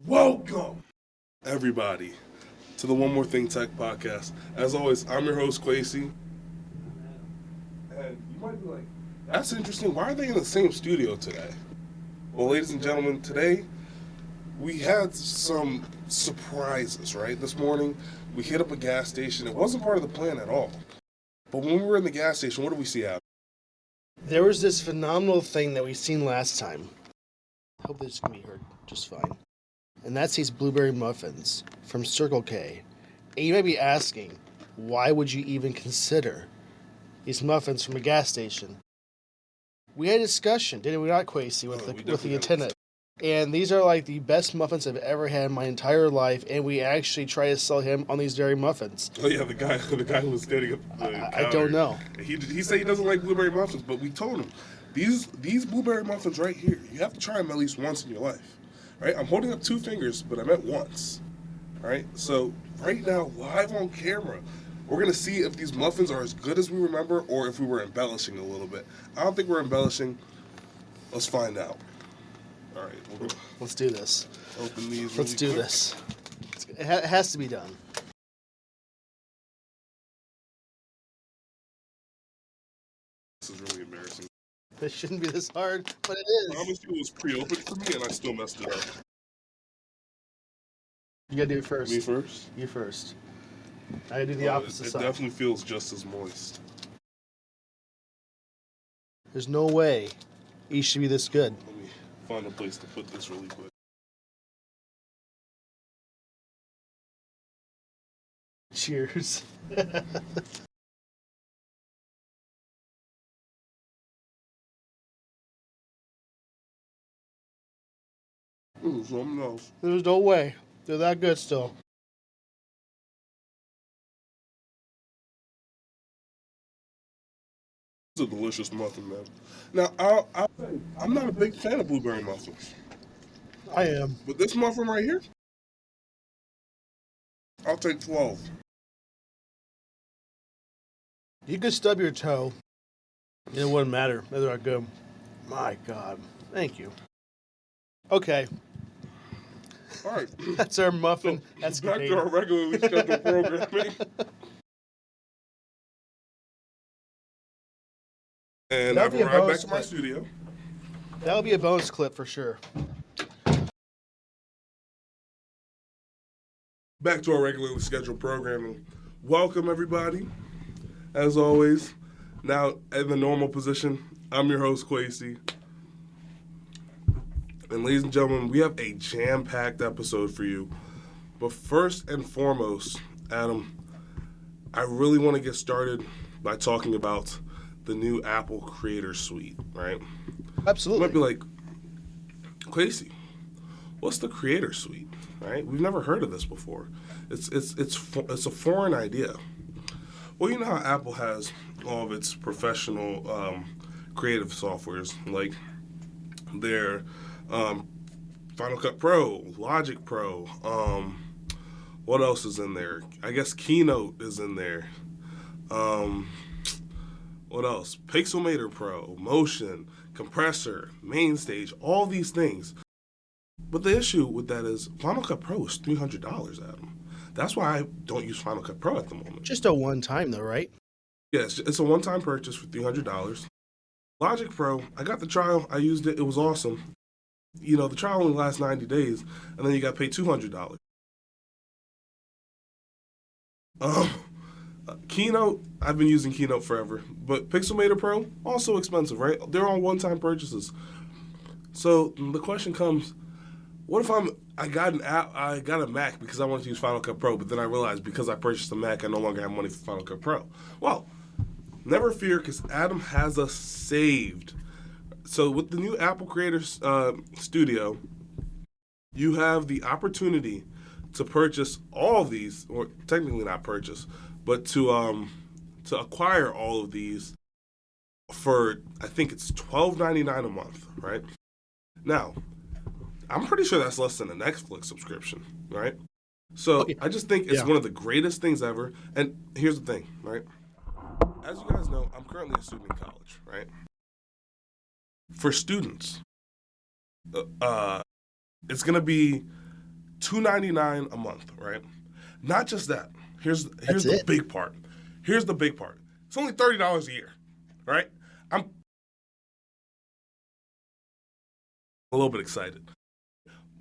Welcome, everybody, to the One More Thing Tech podcast. As always, I'm your host, Quasi. And you might be like, that's interesting. Why are they in the same studio today? Well, ladies and gentlemen, today we had some surprises, right? This morning, we hit up a gas station. It wasn't part of the plan at all. But when we were in the gas station, what did we see happen? There was this phenomenal thing that we seen last time. I hope this can be heard just fine. And that's these blueberry muffins from Circle K. And you might be asking, why would you even consider these muffins from a gas station? We had a discussion, didn't we not, Quasi, with the attendant? And these are like the best muffins I've ever had in my entire life, and we actually try to sell him on these very muffins. Oh yeah, the guy who was standing at the counter. I don't know. He said he doesn't like blueberry muffins, but we told him these blueberry muffins right here, you have to try them at least once in your life. Right? I'm holding up 2 fingers, but I meant once. All right? So right now, live on camera, we're going to see if these muffins are as good as we remember or if we were embellishing a little bit. I don't think we're embellishing. Let's find out. All right. Let's do this. Open these. Let's do this. It has to be done. This is really embarrassing. This shouldn't be this hard, but it is. I promise you it was pre-opened for me and I still messed it up. You gotta do it first. Me first? You first. I gotta do the opposite side. It definitely feels just as moist. There's no way it should be this good. Let me find a place to put this really quick. Cheers. Ooh, something else. There's no way. They're that good still. It's a delicious muffin, man. Now, I'm not a big fan of blueberry muffins. I am. But this muffin right here, I'll take 12. You could stub your toe. It wouldn't matter. They're not good. My God. Thank you. Okay. All right. That's our muffin. That's back great. to our regularly scheduled programming. And I've arrived back to my studio. That'll be a bonus clip for sure. Back to our regularly scheduled programming. Welcome, everybody. As always, now in the normal position, I'm your host, Quasi. And ladies and gentlemen, we have a jam-packed episode for you. But first and foremost, Adam, I really want to get started by talking about the new Apple Creator Suite, right? Absolutely. You might be like, Quasi, what's the Creator Suite, right? We've never heard of this before. It's a foreign idea. Well, you know how Apple has all of its professional creative softwares, like their Final Cut Pro, Logic Pro. What else is in there? I guess Keynote is in there. What else? Pixelmator Pro, Motion, Compressor, Mainstage, all these things. But the issue with that is Final Cut Pro is $300, Adam. That's why I don't use Final Cut Pro at the moment. Just a one time though, right? Yes, it's a one-time purchase for $300. Logic Pro, I got the trial. I used it. It was awesome. You know, the trial only lasts 90 days, and then you got to pay $200. Keynote, I've been using Keynote forever, but Pixelmator Pro, also expensive, right? They're all one-time purchases. So the question comes, what if I got a Mac because I wanted to use Final Cut Pro, but then I realized because I purchased a Mac, I no longer have money for Final Cut Pro? Well, never fear, because Adam has us saved. So with the new Apple Creator Studio, you have the opportunity to purchase all of these, or technically not purchase, but to acquire all of these for, I think it's $12.99 a month, right? Now, I'm pretty sure that's less than a Netflix subscription, right? So I just think it's one of the greatest things ever. And here's the thing, right? As you guys know, I'm currently a student in college, right? For students, it's going to be $299 a month, right? Not just that. Here's the big part. Here's the big part. It's only $30 a year, right? I'm a little bit excited.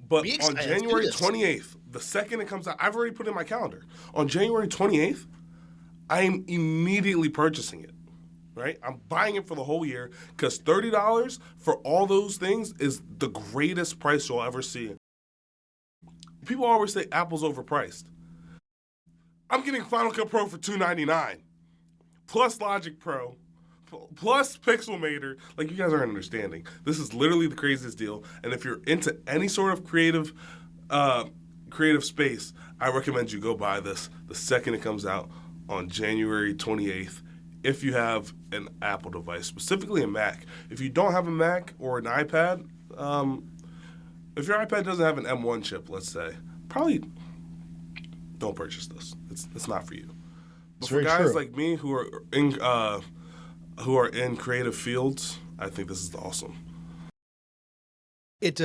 But on January 28th, the second it comes out, I've already put it in my calendar. On January 28th, I am immediately purchasing it, right? I'm buying it for the whole year because $30 for all those things is the greatest price you'll ever see. People always say Apple's overpriced. I'm getting Final Cut Pro for $299, plus Logic Pro, plus Pixelmator. Like, you guys aren't understanding. This is literally the craziest deal. And if you're into any sort of creative space, I recommend you go buy this the second it comes out on January 28th. If you have an Apple device, specifically a Mac. If you don't have a Mac or an iPad, if your iPad doesn't have an M1 chip, let's say, probably don't purchase this. It's not for you. But for guys like me who are in creative fields, I think this is awesome. It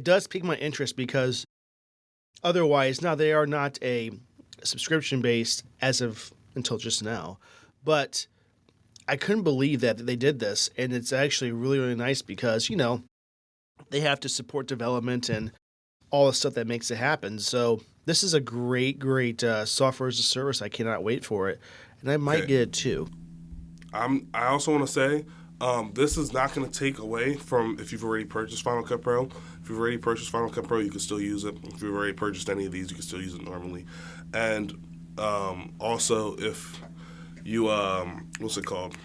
does pique my interest because otherwise, now they are not a subscription based as of until just now, but I couldn't believe that they did this, and it's actually really, really nice because, you know, they have to support development and all the stuff that makes it happen. So this is a great software as a service. I cannot wait for it, and I might get it too. I also want to say this is not going to take away from if you've already purchased Final Cut Pro. If you've already purchased Final Cut Pro, you can still use it. If you've already purchased any of these, you can still use it normally. And also, if you what's it called?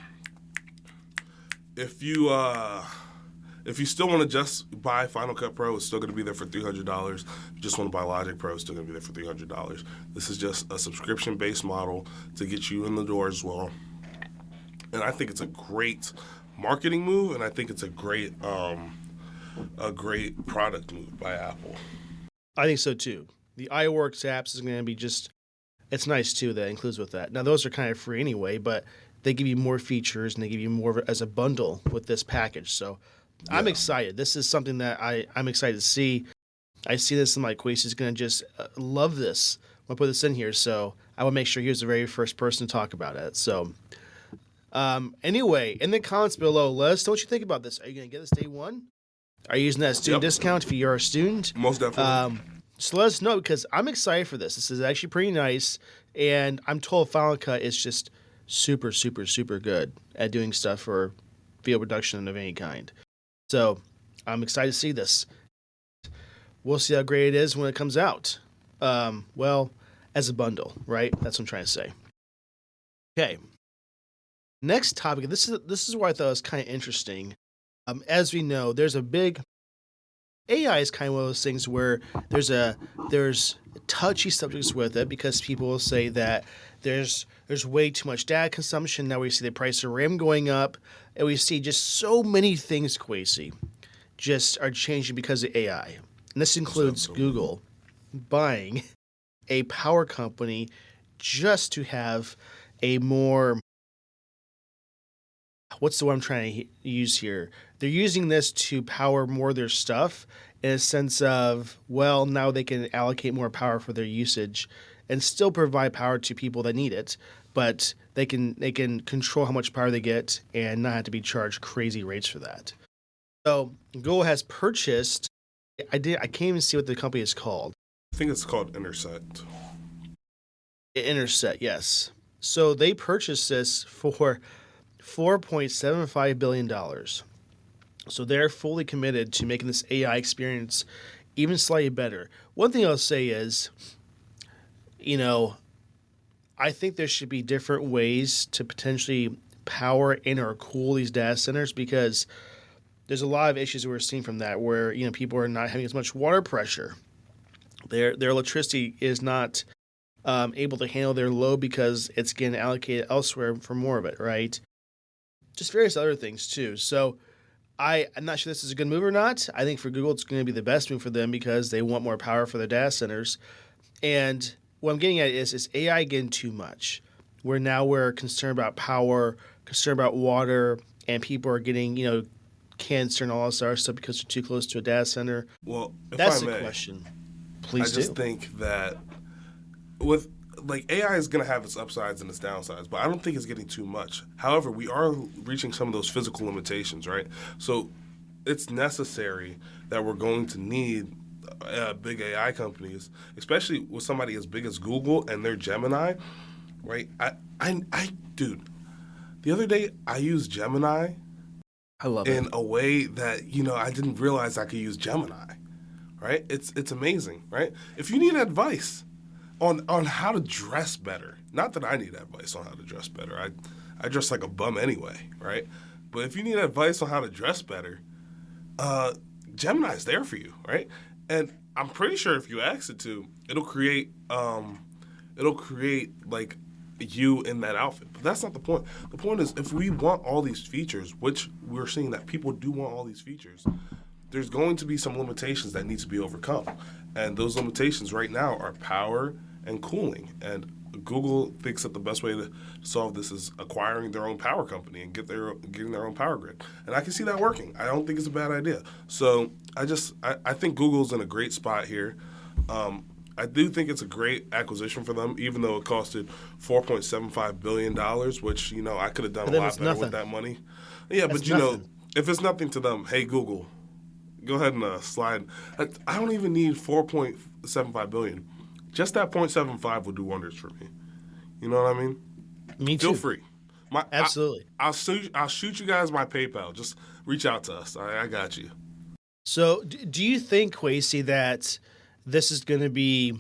If you still want to just buy Final Cut Pro, it's still going to be there for $300. If you just want to buy Logic Pro, it's still going to be there for $300. This is just a subscription-based model to get you in the door as well. And I think it's a great marketing move, and I think it's a great product move by Apple. I think so too. The iWorks apps is going to be it's nice too that it includes with that. Now those are kind of free anyway, but they give you more features and they give you more as a bundle with this package. So yeah. I'm excited. This is something that I'm excited to see. I see this in my Quasi is going to just love this. I'm going to put this in here, so I will make sure he was the very first person to talk about it. So anyway, in the comments below, let us know what you think about this. Are you going to get this day one? Are you using that student discount if you're a student? Most definitely. So let us know because I'm excited for this. This is actually pretty nice, and I'm told Final Cut is just super, super, super good at doing stuff for video production of any kind. So I'm excited to see this. We'll see how great it is when it comes out. Well, as a bundle, right? That's what I'm trying to say. Okay. Next topic. This is where I thought it was kind of interesting. As we know, there's a big AI is kind of one of those things where there's touchy subjects with it because people will say that there's way too much data consumption. Now we see the price of RAM going up, and we see just so many things, Quasi, just are changing because of AI. And this includes Google buying a power company just to have a more, what's the word I'm trying to use here? They're using this to power more of their stuff in a sense of, well, now they can allocate more power for their usage and still provide power to people that need it, but they can control how much power they get and not have to be charged crazy rates for that. So Google has purchased, I can't even see what the company is called. I think it's called Intersect. Intersect, yes. So they purchased this for $4.75 billion. So they're fully committed to making this AI experience even slightly better. One thing I'll say is, I think there should be different ways to potentially power in or cool these data centers because there's a lot of issues we're seeing from that where, people are not having as much water pressure. Their electricity is not able to handle their load because it's getting allocated elsewhere for more of it, right? Just various other things too. So I'm not sure this is a good move or not. I think for Google, it's going to be the best move for them because they want more power for their data centers. And what I'm getting at is AI getting too much? Where now we're concerned about power, concerned about water, and people are getting, cancer and all this other stuff because they're too close to a data center. Well, if that's I may, the question. Please I just do. think that with like AI is going to have its upsides and its downsides, but I don't think it's getting too much. However, we are reaching some of those physical limitations, right? So it's necessary that we're going to need big AI companies, especially with somebody as big as Google and their Gemini, right? Dude, the other day I used Gemini I love it. in a way that I didn't realize I could use Gemini, right? It's amazing, right? If you need advice on how to dress better, not that I need advice on how to dress better. I dress like a bum anyway, right? But if you need advice on how to dress better, Gemini's there for you, right? And I'm pretty sure if you ask it to, it'll create like you in that outfit. But that's not the point. The point is, if we want all these features, which we're seeing that people do want all these features, there's going to be some limitations that need to be overcome. And those limitations right now are power and cooling. And Google thinks that the best way to solve this is acquiring their own power company and getting their own power grid. And I can see that working. I don't think it's a bad idea. So I think Google's in a great spot here. I do think it's a great acquisition for them, even though it costed $4.75 billion, which, I could have done a lot better with that money. Yeah, That's but, nothing. if it's nothing to them, hey, Google, go ahead and slide. I don't even need $4.75 billion. Just that 0.75 will do wonders for me. You know what I mean? Me too. Feel free. Absolutely. I'll shoot you guys my PayPal. Just reach out to us. I got you. So, do you think, Kwesi, that this is going to be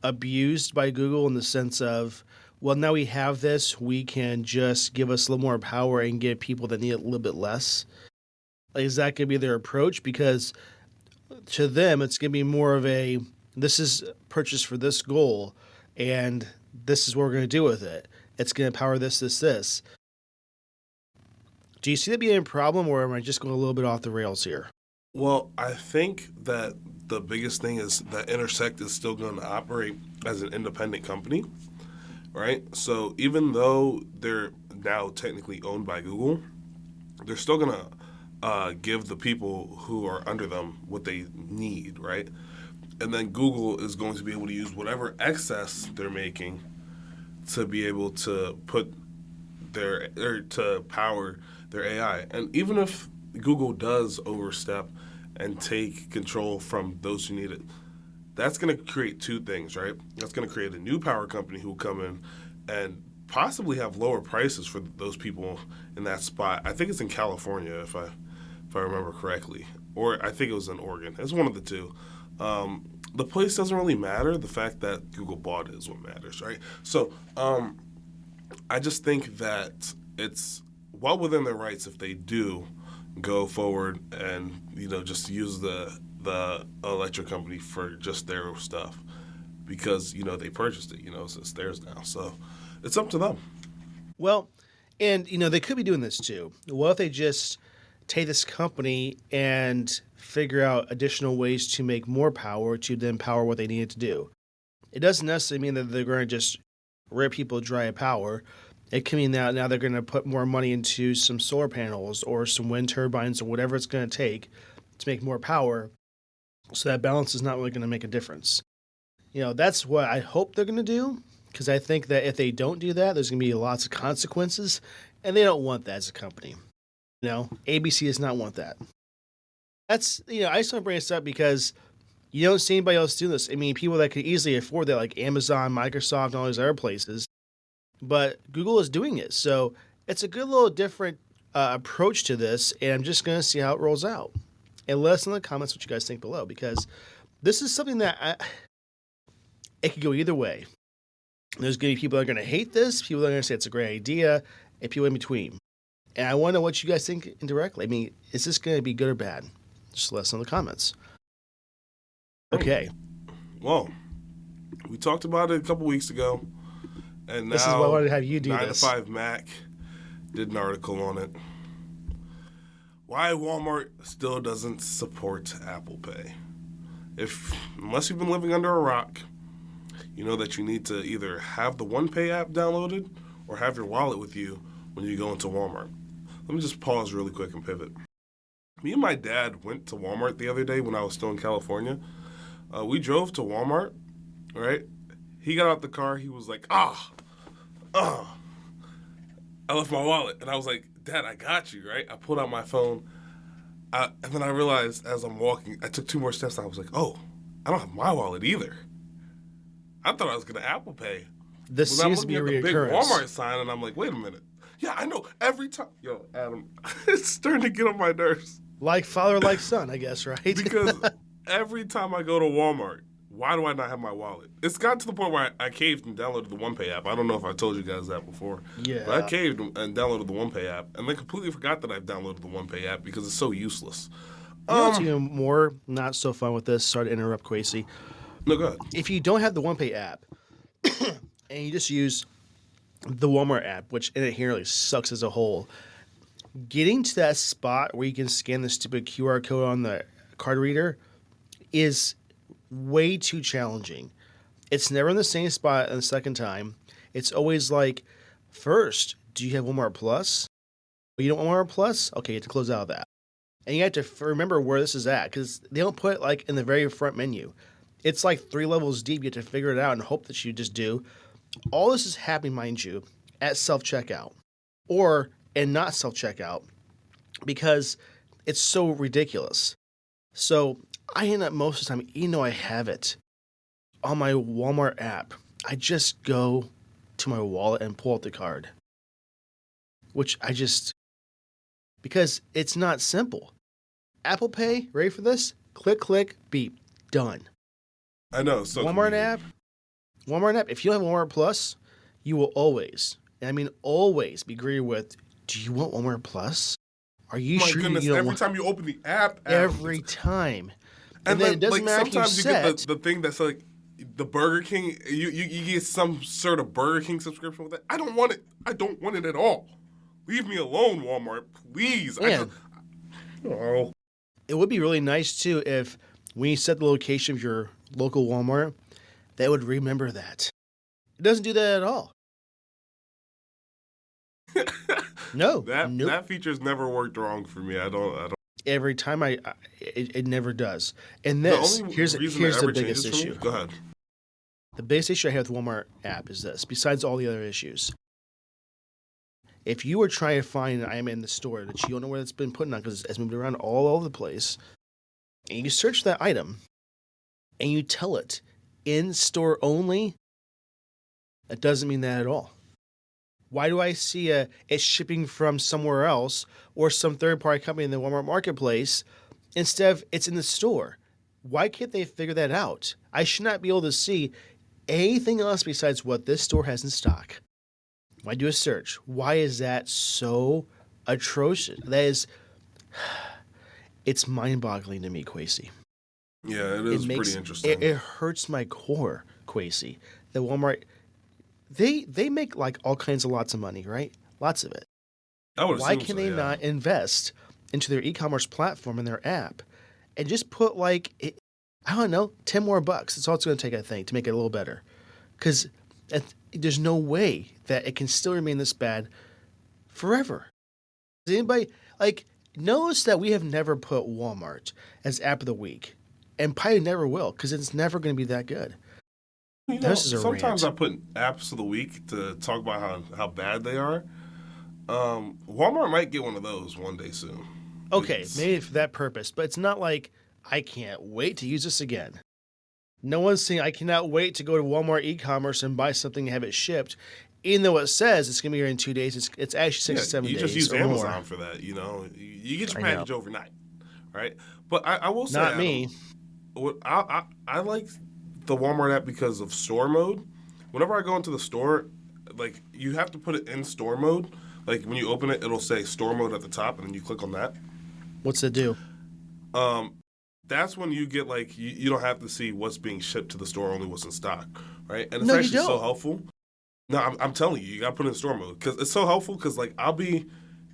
abused by Google in the sense of, well, now we have this, we can just give us a little more power and give people that need it a little bit less? Like, is that going to be their approach? Because to them, it's going to be more of a, this is purchased for this goal, and this is what we're going to do with it. It's going to power this, this, this. Do you see that being a problem, or am I just going a little bit off the rails here? Well, I think that the biggest thing is that Intersect is still going to operate as an independent company, right? So even though they're now technically owned by Google, they're still going to give the people who are under them what they need, right? And then Google is going to be able to use whatever excess they're making to be able to put to power their AI. And even if Google does overstep and take control from those who need it, that's going to create two things, right? That's going to create a new power company who will come in and possibly have lower prices for those people in that spot. I think it's in California, if I remember correctly, or I think it was in Oregon. It's one of the two. The place doesn't really matter. The fact that Google bought it is what matters, right? So I just think that it's well within their rights if they do go forward and just use the electric company for just their stuff, because they purchased it, so it's theirs now. So it's up to them. Well, and they could be doing this too. What if they just take this company and figure out additional ways to make more power to then power what they needed to do? It doesn't necessarily mean that they're going to just rip people dry of power. It can mean that now they're going to put more money into some solar panels or some wind turbines or whatever it's going to take to make more power. So that balance is not really going to make a difference. That's what I hope they're going to do, because I think that if they don't do that, there's going to be lots of consequences, and they don't want that as a company. ABC does not want that. That's, I just want to bring this up because you don't see anybody else doing this. I mean, people that could easily afford that, like Amazon, Microsoft, and all these other places. But Google is doing it. So it's a good little different approach to this, and I'm just going to see how it rolls out. And let us know in the comments what you guys think below, because this is something that it could go either way. There's going to be people that are going to hate this, people that are going to say it's a great idea, and people in between. And I want to know what you guys think indirectly. I mean, is this going to be good or bad? Just let us know in the comments. Okay. Well, we talked about it a couple weeks ago, and now this is why I wanted to have you do 9 this. to 5 Mac did an article on it. Why Walmart still doesn't support Apple Pay. Unless you've been living under a rock, you know that you need to either have the OnePay app downloaded or have your wallet with you when you go into Walmart. Let me just pause really quick and pivot. Me and my dad went to Walmart the other day when I was still in California. We drove to Walmart, right? He got out the car. He was like, I left my wallet. And I was like, Dad, I got you, right? I pulled out my phone. And then I realized as I'm walking, I took 2 more steps. And I was like, oh, I don't have my wallet either. I thought I was going to Apple Pay. This Well, seems to be a I'm looking at the big reoccurrence. Walmart sign, and I'm like, wait a minute. Yeah, I know. Every time. Yo, Adam, it's starting to get on my nerves. Like father, like son, I guess, right? Because every time I go to Walmart, why do I not have my wallet? It's gotten to the point where I caved and downloaded the OnePay app. I don't know if I told you guys that before. Yeah. But I caved and downloaded the OnePay app, and then completely forgot that I've downloaded the OnePay app because it's so useless. You know what's even more not so fun with this? Sorry to interrupt, Quasey. No, go ahead. If you don't have the OnePay app and you just use the Walmart app, which inherently sucks as a whole, getting to that spot where you can scan the stupid QR code on the card reader is way too challenging. It's never in the same spot the second time. It's always like, first, do you have Walmart Plus? Well, you don't want Walmart Plus? Okay, you have to close out of that. And you have to remember where this is at because they don't put it like in the very front menu. It's like 3 levels deep. You have to figure it out and hope that you just do. All this is happening, mind you, at self-checkout or and not self-checkout because it's so ridiculous. So I end up most of the time, even though I have it on my Walmart app, I just go to my wallet and pull out the card, which because it's not simple. Apple Pay, ready for this? Click, click, beep, done. I know. So Walmart app, if you don't have Walmart Plus, you will always, and I mean always, be greeted with, do you want Walmart Plus? Are you my sure goodness, you don't every want time you open the app every time? and then then it doesn't like matter if you sometimes you get set. the thing that's like the Burger King. You get some sort of Burger King subscription with it. I don't want it. I don't want it at all. Leave me alone, Walmart, please. It would be really nice too if when you set the location of your local Walmart, they would remember that. It doesn't do that at all. No, that feature's never worked wrong for me. I don't. Every time it never does. And this, here's the biggest issue. Go ahead. The biggest issue I have with the Walmart app is this, besides all the other issues. If you are trying to find an item in the store that you don't know where it's been put on because it's moved around all over the place, and you search that item, and you tell it in store only, that doesn't mean that at all. Why do I see it's shipping from somewhere else or some third-party company in the Walmart marketplace instead of it's in the store? Why can't they figure that out? I should not be able to see anything else besides what this store has in stock. Why do a search? Why is that so atrocious? It's mind-boggling to me, Quasey. Yeah, it is pretty interesting. It hurts my core, Quasey. The Walmart, they make like all kinds of lots of money, right? Lots of it. Why can they not invest into their e-commerce platform and their app and just put I don't know, $10 more bucks. That's all it's going to take, I think, to make it a little better. Because there's no way that it can still remain this bad forever. Does anybody notice that we have never put Walmart as app of the week, and probably never will because it's never going to be that good. Sometimes I put apps of the week to talk about how bad they are. Walmart might get one of those one day soon. Okay, maybe for that purpose, but it's not like I can't wait to use this again. No one's saying I cannot wait to go to Walmart e-commerce and buy something and have it shipped, even though it says it's going to be here in 2 days. It's actually 6 to 7 days. You just use or Amazon more. for that, you know. You get your package overnight, right? But I will say, not me. I like the Walmart app because of store mode. Whenever I go into the store, you have to put it in store mode. Like when you open it, it'll say store mode at the top, and then you click on that. What's it do? That's when you get you don't have to see what's being shipped to the store, only what's in stock, right? And it's actually so helpful. No, I'm telling you, you gotta put it in store mode because it's so helpful. Because I'll be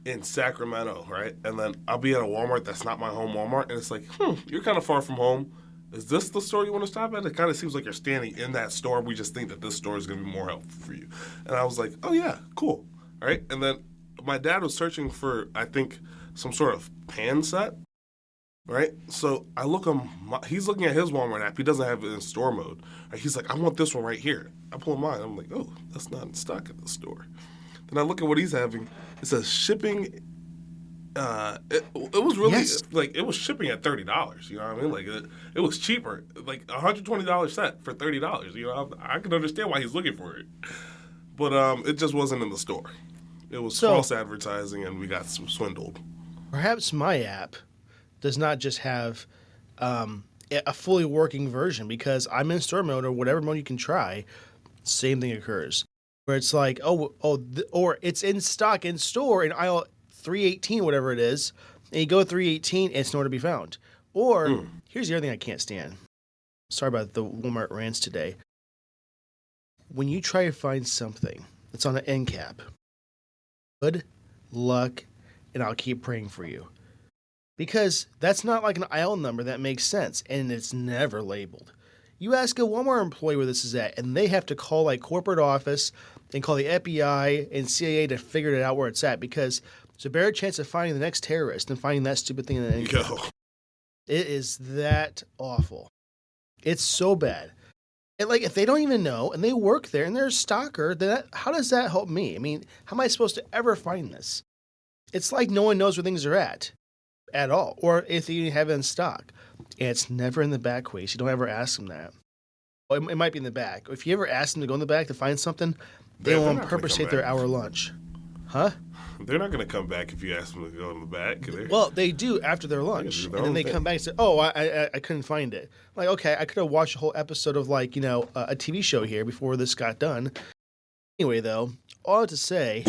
in Sacramento, right, and then I'll be at a Walmart that's not my home Walmart, and it's like, you're kind of far from home. Is this the store you want to stop at? It kind of seems like you're standing in that store. We just think that this store is going to be more helpful for you. And I was like, oh yeah, cool, all right. And then my dad was searching for, I think, some sort of pan set. right? So I look on, he's looking at his Walmart app. He doesn't have it in store mode. Right? He's like, I want this one right here. I pull mine. I'm like, oh, that's not in stock at the store. Then I look at what he's having. It says shipping. It was really like it was shipping at $30. You know what I mean? Like it was cheaper, like $120 set for $30. You know, I can understand why he's looking for it, but it just wasn't in the store. It was false advertising, and we got swindled. Perhaps my app does not just have a fully working version, because I'm in store mode or whatever mode you can try. Same thing occurs where it's like, or it's in stock in store in aisle 318, whatever it is, and you go 318, it's nowhere to be found. Or here's the other thing I can't stand. Sorry about the Walmart rants today. When you try to find something that's on an end cap, good luck, and I'll keep praying for you. Because that's not like an aisle number that makes sense, and it's never labeled. You ask a Walmart employee where this is at, and they have to call like corporate office and call the FBI and CIA to figure it out where it's at, because there's a better chance of finding the next terrorist than finding that stupid thing in the end cap. It is that awful. It's so bad. And like, if they don't even know and they work there and they're a stalker, then how does that help me? I mean, how am I supposed to ever find this? It's like no one knows where things are at all, or if they even have it in stock. And it's never in the back ways. You don't ever ask them that. Well, it might be in the back. If you ever ask them to go in the back to find something, they will on purpose take their hour lunch. Huh? They're not going to come back if you ask them to go in the back. Well, they do after their lunch, and then they come back and say, "Oh, I couldn't find it." Like, okay, I could have watched a whole episode of like a TV show here before this got done. Anyway, though, all to say,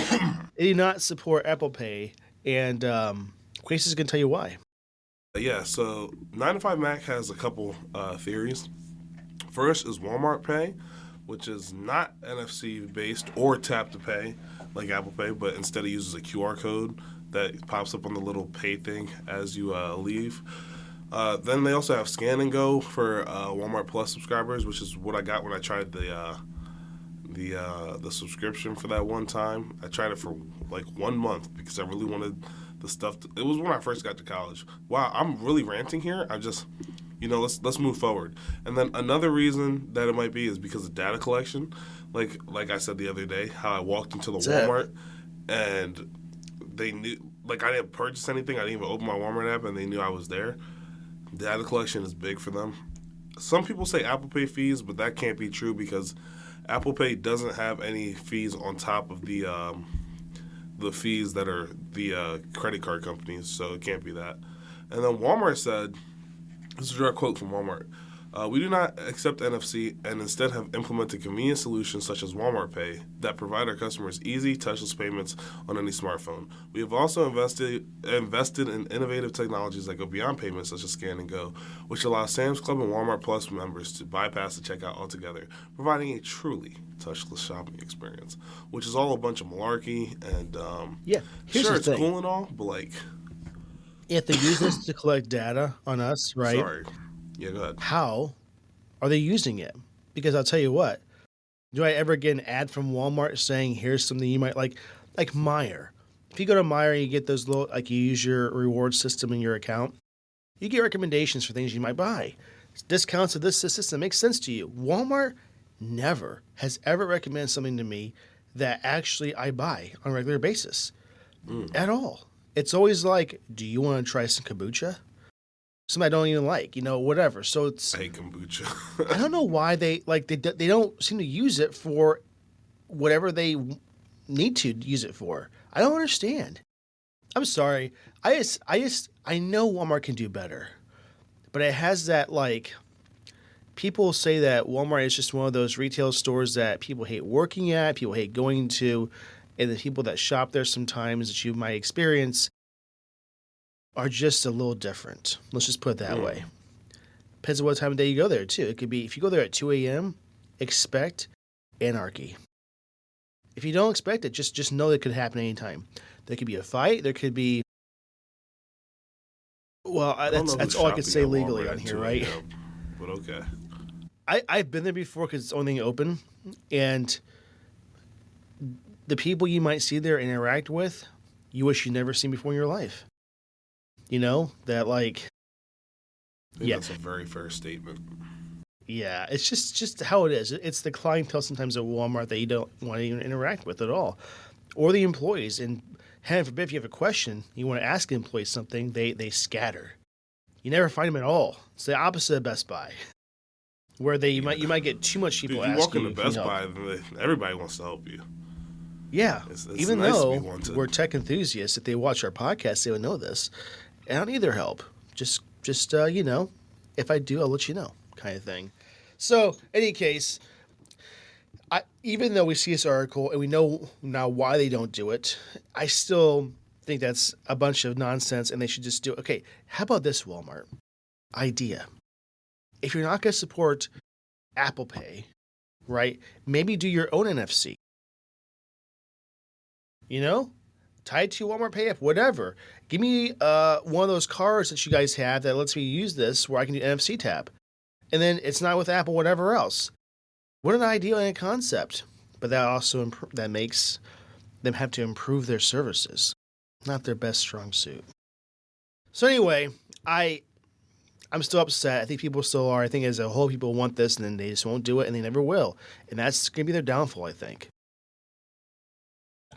they do not support Apple Pay, and Quace is going to tell you why. Yeah, so 9to5Mac has a couple theories. First is Walmart Pay, which is not NFC based or tap to pay like Apple Pay, but instead it uses a QR code that pops up on the little pay thing as you leave. Then they also have Scan and Go for Walmart Plus subscribers, which is what I got when I tried the subscription for that one time. I tried it for like 1 month because I really wanted the stuff. It was when I first got to college. Wow, I'm really ranting here. I just, let's move forward. And then another reason that it might be is because of data collection. Like I said the other day, how I walked into the Walmart and they knew, like I didn't purchase anything. I didn't even open my Walmart app and they knew I was there. Data collection is big for them. Some people say Apple Pay fees, but that can't be true because Apple Pay doesn't have any fees on top of the fees that are the credit card companies, so it can't be that. And then Walmart said, this is a direct quote from Walmart, we do not accept NFC and instead have implemented convenient solutions such as Walmart Pay that provide our customers easy, touchless payments on any smartphone. We have also invested in innovative technologies that go beyond payments such as Scan and Go, which allows Sam's Club and Walmart Plus members to bypass the checkout altogether, providing a truly touchless shopping experience, which is all a bunch of malarkey and here's sure, the it's thing. cool and all, but like, if they use this to collect data on us, right? Sorry. Yeah, go ahead. How are they using it? Because I'll tell you what, do I ever get an ad from Walmart saying, here's something you might like Meijer? If you go to Meijer and you get those little, like you use your reward system in your account, you get recommendations for things you might buy. Discounts of this system makes sense to you. Walmart never has ever recommended something to me that actually I buy on a regular basis at all. It's always like, do you want to try some kombucha? Something I don't even like, whatever. So it's, I hate kombucha. I don't know why they don't seem to use it for whatever they need to use it for. I don't understand. I'm sorry. I know Walmart can do better, but it has that like, people say that Walmart is just one of those retail stores that people hate working at, people hate going to, and the people that shop there sometimes that you might experience are just a little different. Let's just put it that way. Depends on what time of day you go there, too. It could be, if you go there at 2 a.m., expect anarchy. If you don't expect it, just know it could happen anytime. There could be a fight. There could be... Well, that's all I could say legally on here, right? But okay. I've been there before because it's the only thing open. And the people you might see there and interact with, you wish you'd never seen before in your life. That like, I think that's a very fair statement. Yeah, it's just how it is. It's the clientele sometimes at Walmart that you don't want to even interact with at all, or the employees. And heaven forbid, if you have a question, you want to ask an employee something, they scatter. You never find them at all. It's the opposite of Best Buy, where you might get too much people Dude, you walk asking into Best Buy, everybody wants to help you. Yeah, It's even nice though to be wanted. we're tech enthusiasts, if they watch our podcast, they would know this. And I don't need their help. Just if I do, I'll let you know, kind of thing. So, any case, even though we see this article and we know now why they don't do it, I still think that's a bunch of nonsense, and they should just do it. Okay, how about this, Walmart? Idea. If you're not going to support Apple Pay, right, maybe do your own NFC. Tied to Walmart Pay app, whatever. Give me one of those cards that you guys have that lets me use this where I can do NFC tap. And then it's not with Apple, whatever else. What an idea and a concept. But that also that makes them have to improve their services. Not their best strong suit. So anyway, I'm still upset. I think people still are. I think as a whole, people want this, and then they just won't do it, and they never will. And that's going to be their downfall, I think.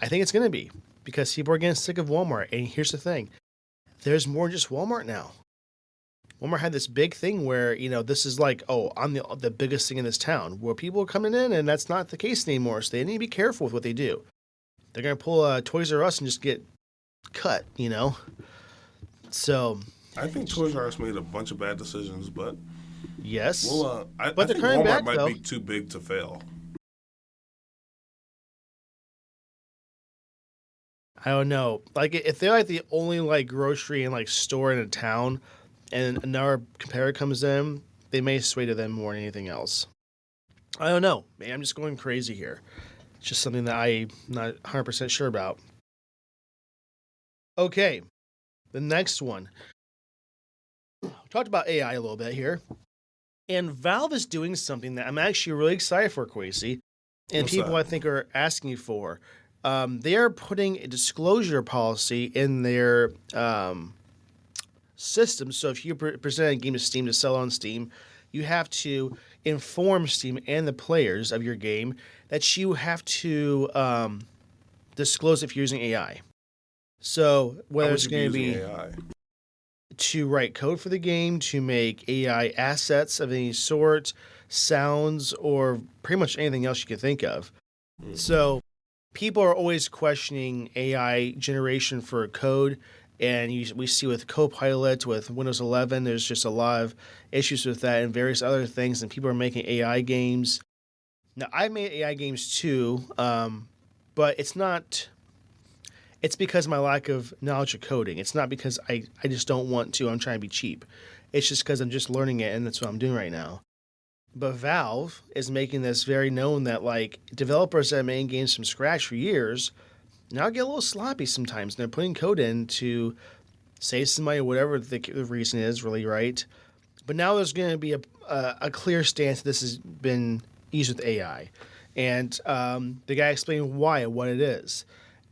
I think it's going to be. Because people are getting sick of Walmart. And here's the thing. There's more than just Walmart now. Walmart had this big thing where, this is like, I'm the biggest thing in this town. Where people are coming in, and that's not the case anymore. So they need to be careful with what they do. They're going to pull a Toys R Us and just get cut, So... I think Toys R Us made a bunch of bad decisions, but... Yes. Well, I they're think coming Walmart back, might though. be too big to fail. I don't know. Like, if they're like the only grocery and store in a town, and another competitor comes in, they may sway to them more than anything else. I don't know. Maybe I'm just going crazy here. It's just something that I'm not 100% sure about. Okay, the next one. We talked about AI a little bit here, and Valve is doing something that I'm actually really excited for, Kwesi, and What's people that? I think are asking you for. They are putting a disclosure policy in their system. So if you present a game to Steam to sell on Steam, you have to inform Steam and the players of your game that you have to disclose if you're using AI. So whether it's going to be AI? to write code for the game, to make AI assets of any sort, sounds, or pretty much anything else you can think of. So people are always questioning AI generation for code, and we see with Copilot, with Windows 11, there's just a lot of issues with that and various other things, and people are making AI games. Now, I've made AI games too, but it's not... It's because of my lack of knowledge of coding. It's not because I just don't want to. I'm trying to be cheap. It's just because I'm just learning it, and that's what I'm doing right now. But Valve is making this very known that developers that have made games from scratch for years now get a little sloppy sometimes. They're putting code in to save somebody, whatever the reason is, really, right? But now there's going to be a clear stance this has been used with AI. And the guy explained why and what it is.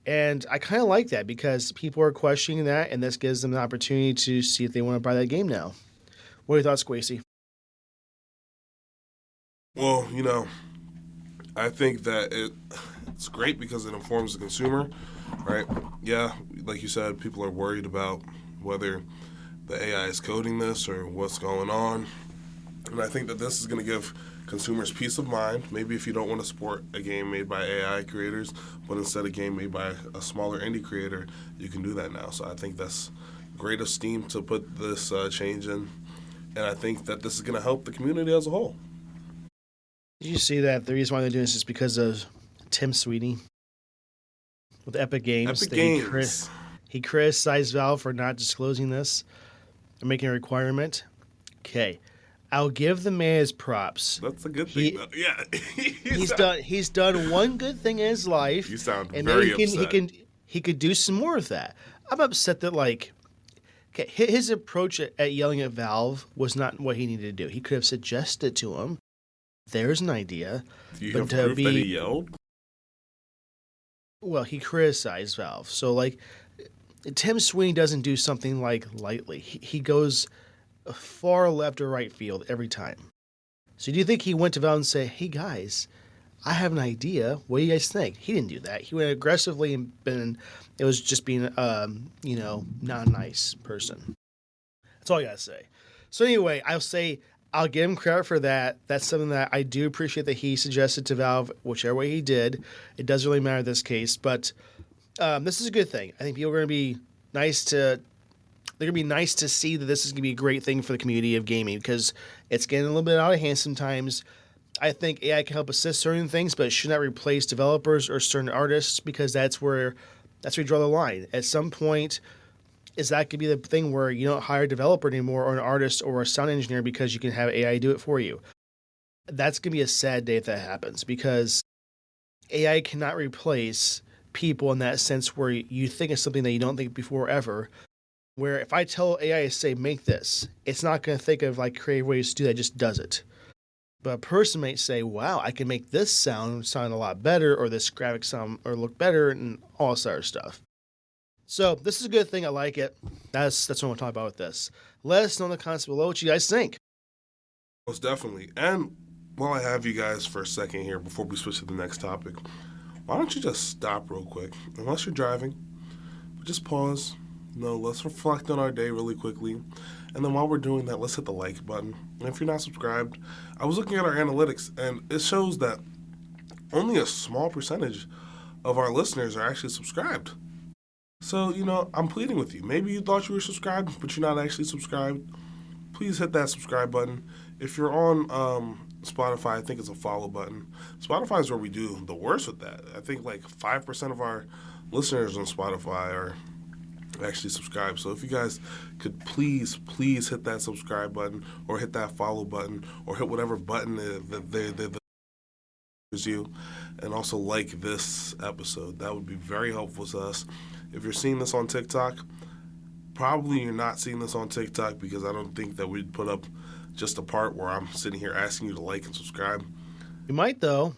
And I kind of like that because people are questioning that, and this gives them the opportunity to see if they want to buy that game now. What are your thoughts, Kwesi? Well, I think that it's great because it informs the consumer, right? Yeah, like you said, people are worried about whether the AI is coding this or what's going on. And I think that this is going to give consumers peace of mind. Maybe if you don't want to support a game made by AI creators, but instead a game made by a smaller indie creator, you can do that now. So I think that's great of Steam to put this change in. And I think that this is going to help the community as a whole. Did you see that the reason why they're doing this is because of Tim Sweeney with Epic Games? Epic Games. He criticized Valve for not disclosing this or making a requirement. Okay. I'll give the man his props. That's a good thing, though. Yeah. He's done one good thing in his life. You sound and very upset. He could do some more of that. I'm upset that his approach at yelling at Valve was not what he needed to do. He could have suggested to him, there's an idea. Do you have proof that he yelled? Well, he criticized Valve. So Tim Sweeney doesn't do something lightly. He goes far left or right field every time. So do you think he went to Valve and said, "Hey guys, I have an idea. What do you guys think?" He didn't do that. He went aggressively it was just being, not a nice person. That's all I gotta say. So anyway, I'll give him credit for that. That's something that I do appreciate that he suggested to Valve, whichever way he did. It doesn't really matter in this case, but this is a good thing. I think people are going to be nice to. They're going to be nice to see that this is going to be a great thing for the community of gaming because it's getting a little bit out of hand sometimes. I think AI can help assist certain things, but it should not replace developers or certain artists because that's where you draw the line. At some point, is that could be the thing where you don't hire a developer anymore or an artist or a sound engineer because you can have AI do it for you. That's going to be a sad day if that happens because AI cannot replace people in that sense where you think of something that you don't think before ever. Where if I tell AI to say, make this, it's not going to think of like creative ways to do that, it just does it. But a person might say, wow, I can make this sound a lot better or this graphic sound or look better and all this other stuff. So this is a good thing. I like it. That's what I want to talk about with this. Let us know in the comments below what you guys think. Most definitely. And while I have you guys for a second here before we switch to the next topic, why don't you just stop real quick? Unless you're driving, just pause. Let's reflect on our day really quickly. And then while we're doing that, let's hit the like button. And if you're not subscribed, I was looking at our analytics, and it shows that only a small percentage of our listeners are actually subscribed. So, I'm pleading with you. Maybe you thought you were subscribed, but you're not actually subscribed. Please hit that subscribe button. If you're on Spotify, I think it's a follow button. Spotify is where we do the worst with that. I think like 5% of our listeners on Spotify are actually subscribed. So if you guys could please hit that subscribe button or hit that follow button or hit whatever button that you, and also like this episode. That would be very helpful to us. If you're seeing this on TikTok, probably you're not seeing this on TikTok because I don't think that we'd put up just a part where I'm sitting here asking you to like and subscribe. You might, though.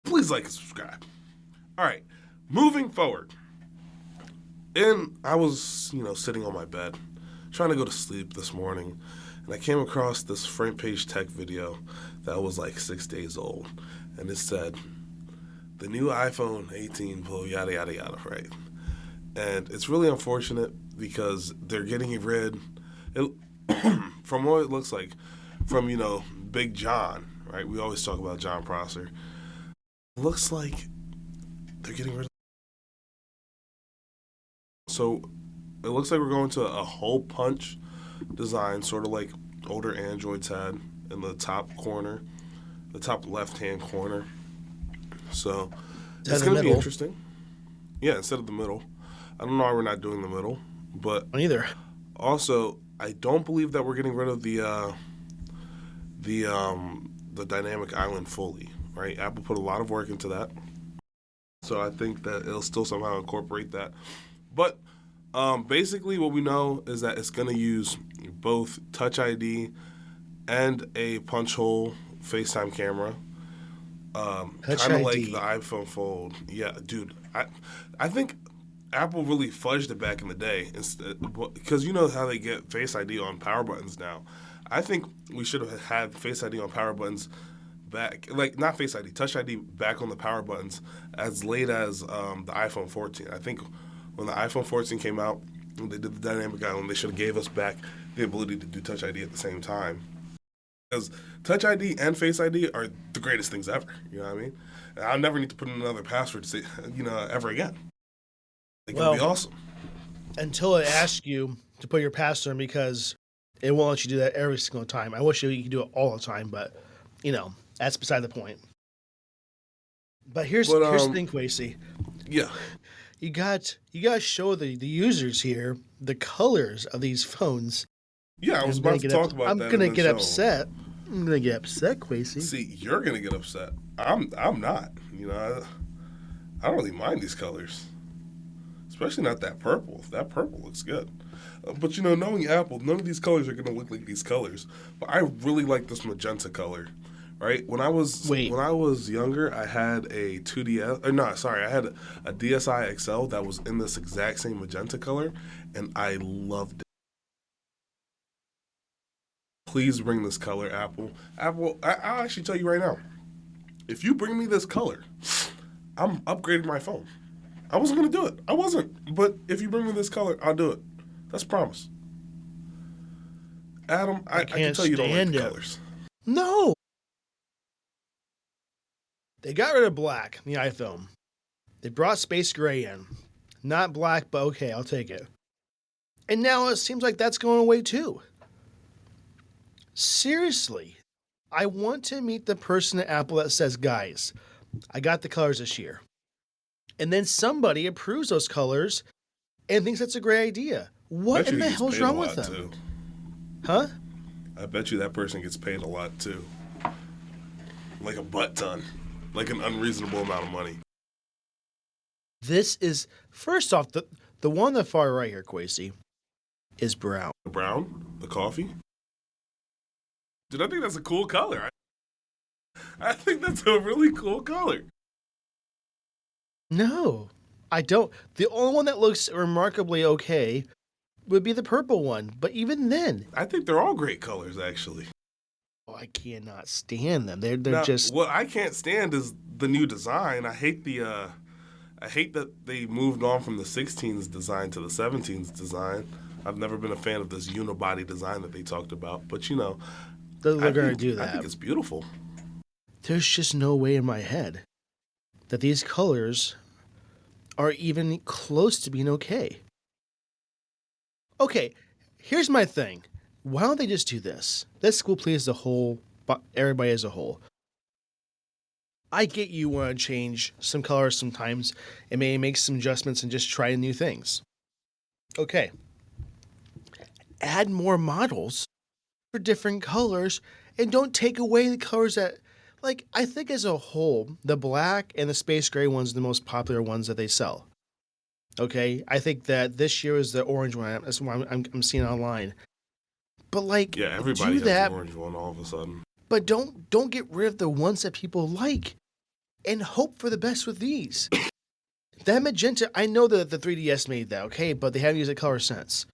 Please like and subscribe. All right, moving forward. And I was, sitting on my bed, trying to go to sleep this morning, and I came across this front page tech video that was like 6 days old, and it said, the new iPhone 18 Pro, yada, yada, yada, right? And it's really unfortunate because they're getting rid, from what it looks like, from, Big John, right? We always talk about John Prosser. It looks like they're getting rid of. So it looks like we're going to a hole punch design, sort of like older Androids had in the top corner, the top left-hand corner. So it's going to be interesting. Yeah, instead of the middle. I don't know why we're not doing the middle, but neither. Also, I don't believe that we're getting rid of the dynamic island fully, right? Apple put a lot of work into that. So I think that it'll still somehow incorporate that. But basically what we know is that it's going to use both Touch ID and a punch hole FaceTime camera. Kind of like the iPhone Fold. Yeah, dude. I think Apple really fudged it back in the day because you know how they get Face ID on power buttons now. I think we should have had Face ID on power buttons back, like not Face ID, Touch ID back on the power buttons as late as the iPhone 14. I think when the iPhone 14 came out, when they did the dynamic island, they should have gave us back the ability to do Touch ID at the same time. Because Touch ID and Face ID are the greatest things ever. You know what I mean? And I'll never need to put in another password to say, ever again. It's going to be awesome. Until it asks you to put your password in because it won't let you do that every single time. I wish you could do it all the time, but, that's beside the point. But here's the thing, Quasey. Yeah. You got to show the users here the colors of these phones. Yeah, I was about to talk about that. I'm gonna get upset. I'm gonna get upset, Quasey. See, you're gonna get upset. I'm not. I don't really mind these colors, especially not that purple. That purple looks good. But knowing Apple, none of these colors are gonna look like these colors. But I really like this magenta color. Right? When I was younger, I had a 2DS. I had a DSi XL that was in this exact same magenta color, and I loved it. Please bring this color, Apple. Apple, I'll actually tell you right now. If you bring me this color, I'm upgrading my phone. I wasn't going to do it. I wasn't. But if you bring me this color, I'll do it. That's a promise. Adam, I can tell you don't like the colors. No. They got rid of black in the iPhone. They brought space gray in. Not black, but okay, I'll take it. And now it seems like that's going away too. Seriously, I want to meet the person at Apple that says, guys, I got the colors this year. And then somebody approves those colors and thinks that's a great idea. What in the hell's wrong with them? Too. Huh? I bet you that person gets paid a lot too. Like a butt ton. Like an unreasonable amount of money. This is, first off, the one on the far right here, Kwesi, is brown. The brown? The coffee? Dude, I think that's a cool color. I think that's a really cool color. No, I don't. The only one that looks remarkably okay would be the purple one. But even then, I think they're all great colors, actually. Oh, I cannot stand them. They're now, just. What I can't stand is the new design. I hate I hate that they moved on from the 16's design to the 17's design. I've never been a fan of this unibody design that they talked about. But, you know, they're going to do that. I think it's beautiful. There's just no way in my head that these colors are even close to being okay. Okay, here's my thing. Why don't they just do this? This will please everybody as a whole. I get you want to change some colors sometimes and maybe make some adjustments and just try new things. Okay. Add more models for different colors and don't take away the colors that, like, I think as a whole, the black and the space gray ones are the most popular ones that they sell. Okay? I think that this year is the orange one. That's what I'm seeing online. But, like, yeah, everybody has the orange one all of a sudden. But don't get rid of the ones that people like. And hope for the best with these. That magenta, I know that the 3DS made that, okay? But they haven't used a color since.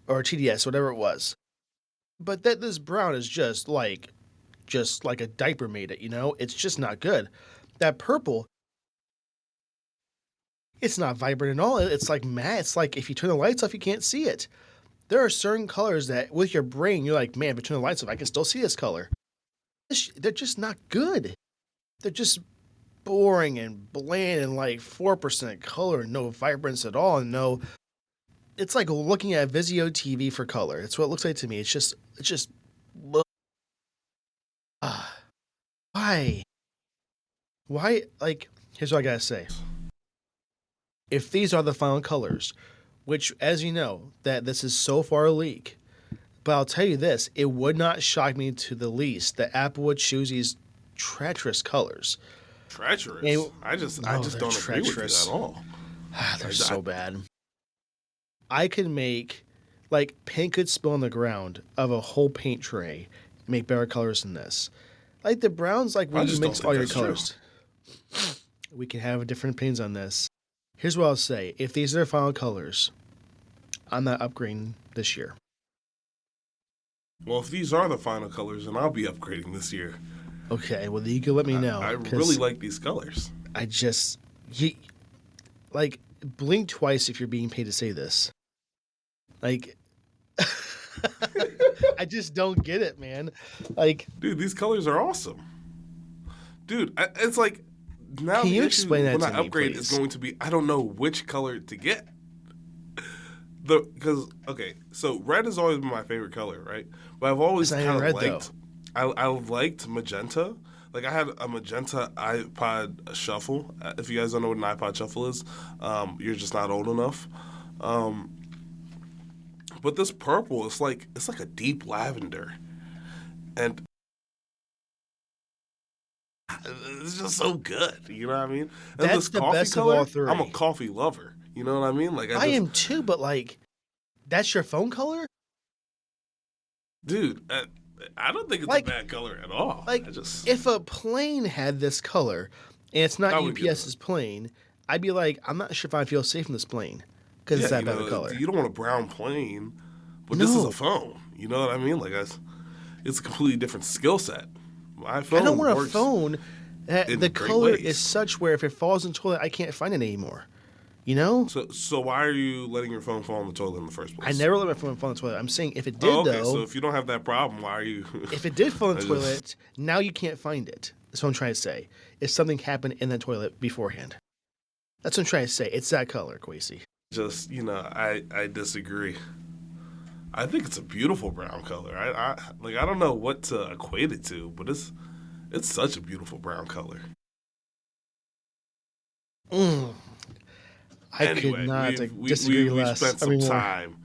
Or TDS, whatever it was. But this brown is just like a diaper made it, you know? It's just not good. That purple, it's not vibrant at all. It's like matte. It's like if you turn the lights off, you can't see it. There are certain colors that with your brain, you're like, man, if I turn the lights off, I can still see this color. They're just not good. They're just boring and bland and like 4% color and no vibrance at all and no. It's like looking at Vizio TV for color. It's what it looks like to me. It's just. Why? Why? Like, here's what I gotta say. If these are the final colors, which, as you know, that this is so far a leak, but I'll tell you this: it would not shock me to the least that Apple would choose these treacherous colors. Treacherous? I just don't agree with you at all. They're so bad. I could make, like, paint could spill on the ground of a whole paint tray and make better colors than this. Like, the browns, like, when you mix all your colors. True. We can have different opinions on this. Here's what I'll say. If these are the final colors, I'm not upgrading this year. Well, if these are the final colors, then I'll be upgrading this year. Okay, well, you can let me know. I really like these colors. Blink twice if you're being paid to say this. Like, I just don't get it, man. Like, dude, these colors are awesome. Dude, it's like, now can you explain that when to I upgrade me, is going to be, I don't know which color to get. Because, okay, so red has always been my favorite color, right? But I've always kind of liked, I liked magenta. Like, I had a magenta iPod Shuffle. If you guys don't know what an iPod Shuffle is, you're just not old enough. But this purple, it's like a deep lavender. And it's just so good. You know what I mean? And that's the best of all three. I'm a coffee lover. You know what I mean? Like, I am too, but, like, that's your phone color? Dude, I don't think it's a bad color at all. Like, if a plane had this color, and it's not UPS's plane, I'd be like, I'm not sure if I feel safe in this plane because it's that bad of a color. You don't want a brown plane, but this is a phone. You know what I mean? Like, it's a completely different skill set. My phone I don't want a works phone that in the great color ways. is such where if it falls in the toilet, I can't find it anymore. You know? So why are you letting your phone fall in the toilet in the first place? I never let my phone fall in the toilet. I'm saying if it did, Oh, okay. though, So if you don't have that problem, why are you? if it did fall in the I toilet, now you can't find it. That's what I'm trying to say. If something happened in the toilet beforehand. That's what I'm trying to say. It's that color, Kwesi. Just I disagree. I think it's a beautiful brown color. I don't know what to equate it to, but it's such a beautiful brown color. I could not disagree we less. spent some time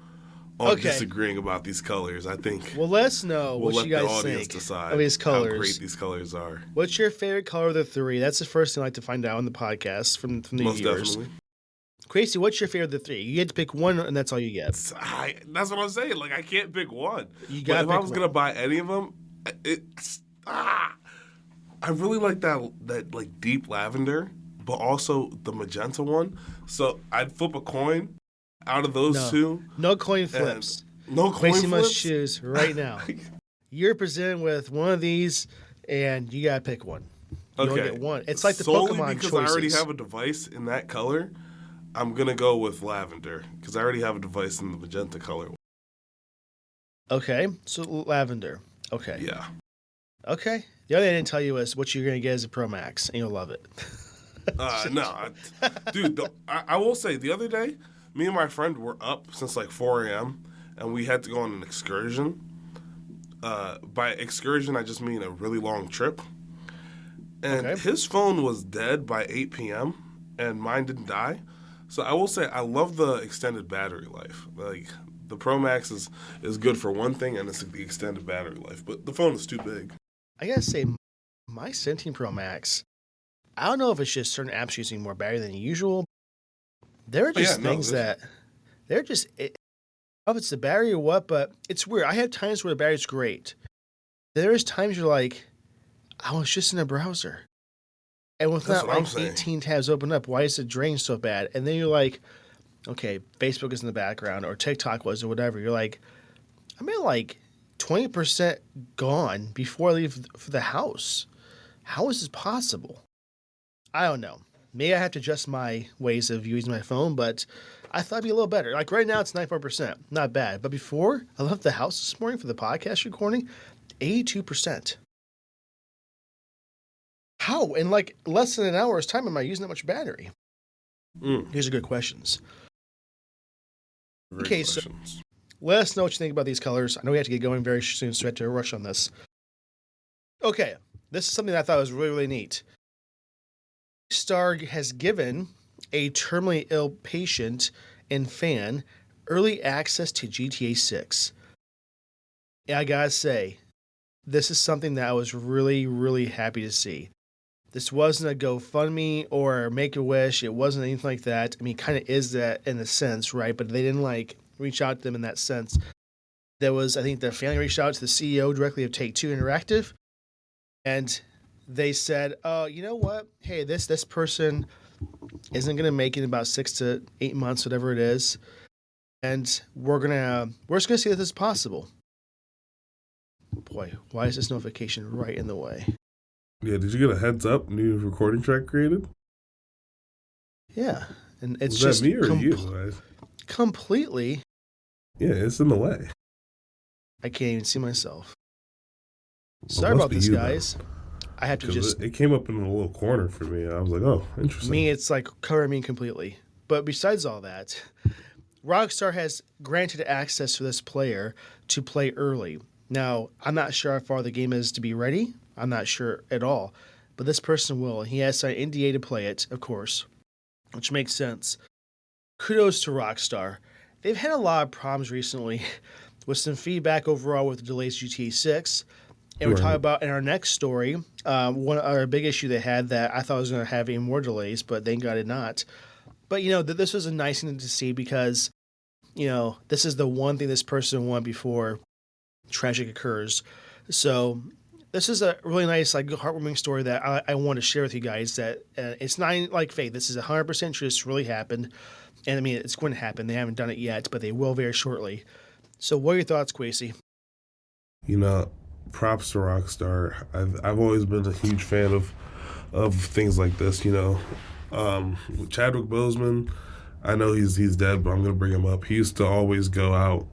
on disagreeing about these colors. I think well, let us know we'll what let you guys the audience think decide of these colors. how great these colors are. What's your favorite color of the three? That's the first thing I like to find out on the podcast from the Most viewers. definitely. Kwesi, what's your favorite of the three? You get to pick one, and that's all you get. That's what I'm saying. Like, I can't pick one. You But got. if I was gonna buy any of them, I really like that like deep lavender, but also the magenta one. So I'd flip a coin out of those two. No coin flips. No coin Kwesi flips. must choose right now. You're presented with one of these, and you gotta pick one. You only get one. It's like the Solely Pokemon because choices. I already have a device in that color. I'm gonna go with lavender because I already have a device in the magenta color. Okay, so lavender. Okay. Yeah. Okay. The other thing I didn't tell you is what you're gonna get is a Pro Max, and you'll love it. Dude, I will say the other day, me and my friend were up since like 4 a.m. and we had to go on an excursion. By excursion, I just mean a really long trip. And his phone was dead by 8 p.m. and mine didn't die. So I will say I love the extended battery life. Like the Pro Max is good for one thing, and it's the extended battery life. But the phone is too big. I gotta say, my 17 Pro Max, I don't know if it's just certain apps using more battery than usual. There are just things that they're just. I don't know if it's the battery or what, but it's weird. I have times where the battery's great. There's times you're like, I was just in a browser. And with that, like 18 tabs open up, why is it drain so bad? And then you're like, okay, Facebook is in the background, or TikTok was, or whatever. You're like, I'm at like 20% gone before I leave for the house. How is this possible? I don't know. Maybe I have to adjust my ways of using my phone, but I thought it'd be a little better. Like right now, it's 94%. Not bad. But before I left the house this morning for the podcast recording, 82%. How? In like less than an hour's time am I using that much battery? These are good questions. So let us know what you think about these colors. I know we have to get going very soon, so we have to rush on this. Okay, this is something that I thought was really, really neat. Rockstar has given a terminally ill patient and fan early access to GTA 6. And I gotta say, this is something that I was really, really happy to see. This wasn't a GoFundMe or Make-A-Wish. It wasn't anything like that. I mean, it kind of is that in a sense, right? But they didn't like reach out to them in that sense. There was, I think the family reached out to the CEO directly of Take-Two Interactive. And they said, you know what? Hey, this person isn't going to make it in about 6 to 8 months, whatever it is. And we're just going to see if this is possible. Boy, why is this notification right in the way? Yeah, did you get a heads up? New recording track created? Yeah, and it's Was just that me or you? Completely. Yeah, it's in the way. I can't even see myself. Sorry about this, guys. I have to just. It came up in a little corner for me. I was like, oh, interesting. Me, it's like covering me completely. But besides all that, Rockstar has granted access to this player to play early. Now, I'm not sure how far the game is to be ready. I'm not sure at all. But this person will. He has signed NDA to play it, of course, which makes sense. Kudos to Rockstar. They've had a lot of problems recently with some feedback overall with the delays to GTA 6. And we're talking about in our next story, one our big issue they had that I thought was going to have even more delays, but thank God it not. But, this was a nice thing to see because, this is the one thing this person wanted before tragic occurs. So this is a really nice, heartwarming story that I want to share with you guys that it's not like fake. This is 100% true. This really happened. And, I mean, it's going to happen. They haven't done it yet, but they will very shortly. So what are your thoughts, Kwesi? props to Rockstar. I've always been a huge fan of things like this. Chadwick Boseman. I know he's dead, but I'm gonna bring him up. He used to always go out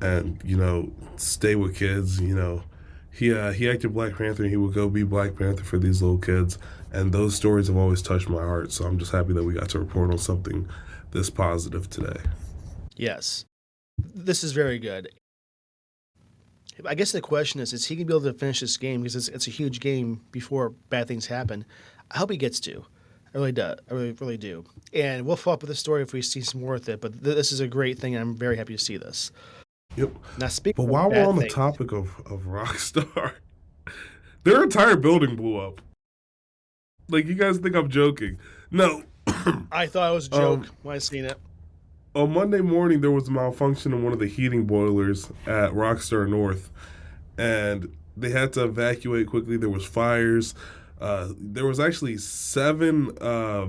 and stay with kids. He acted Black Panther. And he would go be Black Panther for these little kids, and those stories have always touched my heart. So I'm just happy that we got to report on something this positive today. Yes, this is very good. I guess the question is he going to be able to finish this game? Because it's a huge game before bad things happen. I hope he gets to. I really do. I really do. And we'll follow up with the story if we see some more with it. But this is a great thing, and I'm very happy to see this. Yep. Now, speaking but while we're on the topic of Rockstar, their entire building blew up. Like, you guys think I'm joking? No. I thought it was a joke when I seen it. On Monday morning, there was a malfunction in one of the heating boilers at Rockstar North, and they had to evacuate quickly. There was fires. There was actually 7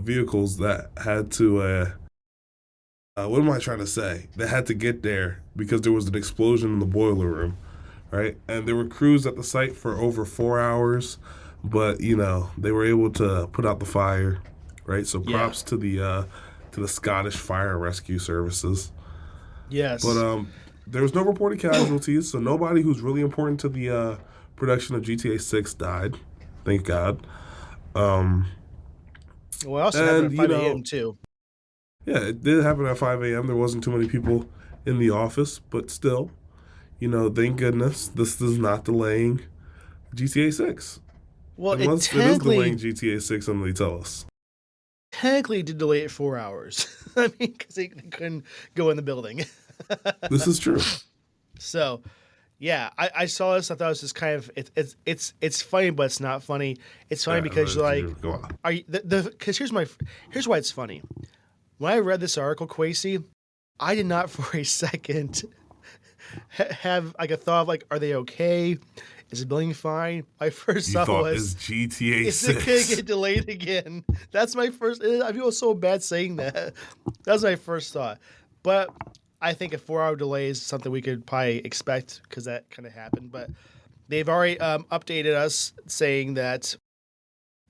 vehicles that had to, what am I trying to say? They had to get there because there was an explosion in the boiler room, right? And there were crews at the site for over 4 hours, but, they were able to put out the fire, right? So props to the Scottish Fire and Rescue Services. Yes. But there was no reported casualties, so nobody who's really important to the production of GTA 6 died. Thank God. Well, it also happened at 5 a.m. too. Yeah, it did happen at 5 a.m. There wasn't too many people in the office, but still, thank goodness this is not delaying GTA 6. Well, Unless it is delaying GTA 6, and they tell us. Technically, did delay it 4 hours. I mean, because they couldn't go in the building. This is true. So, yeah, I saw this. I thought it was just kind of it's funny, but it's not funny. It's funny because you're like, go on. Are you because here's why it's funny. When I read this article, Quasi, I did not for a second have like a thought of like, are they okay? Is the building fine? My first thought was, is GTA 6 is it going to get delayed again? That's my first. I feel so bad saying that. That's my first thought. But I think a 4-hour delay is something we could probably expect because that kind of happened. But they've already updated us saying that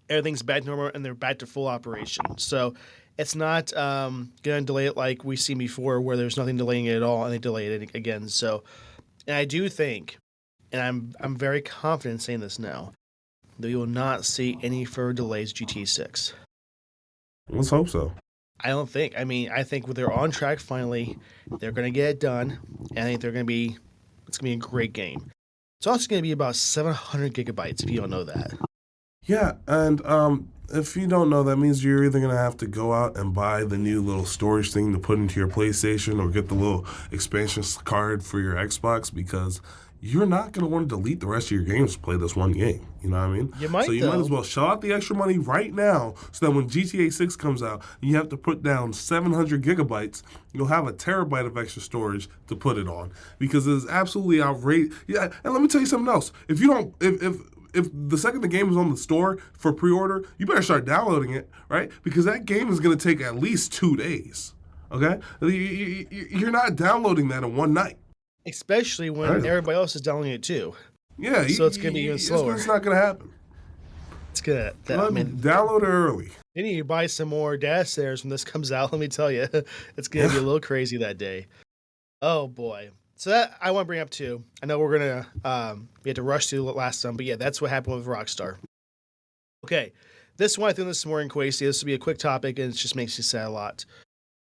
everything's back to normal and they're back to full operation. So it's not going to delay it like we've seen before where there's nothing delaying it at all and they delayed it again. So, and I do think, and I'm very confident in saying this now, that we will not see any further delays GTA 6. Let's hope so. I don't think. I mean, I think they're on track finally. They're going to get it done. And I think it's going to be a great game. It's also going to be about 700 gigabytes if you don't know that. Yeah, and if you don't know, that means you're either going to have to go out and buy the new little storage thing to put into your PlayStation or get the little expansion card for your Xbox because you're not going to want to delete the rest of your games to play this one game. You know what I mean? You might, So you might as well shell out the extra money right now so that when GTA 6 comes out and you have to put down 700 gigabytes, you'll have a terabyte of extra storage to put it on because it's absolutely outrageous. Yeah, and let me tell you something else. If you don't, if the second the game is on the store for pre-order, you better start downloading it, right? Because that game is going to take at least 2 days, okay? You're not downloading that in one night. Especially when everybody else is downloading it too. Yeah. So it's going to be even slower. It's not going to happen. It's good. Download it early. You need to buy some more data centers when this comes out, let me tell you. It's going to be a little crazy that day. Oh, boy. So that I want to bring up too. I know we're going to we had to rush through last time, but yeah, that's what happened with Rockstar. Okay. This one I think this morning, Quasi, this will be a quick topic and it just makes you sad a lot.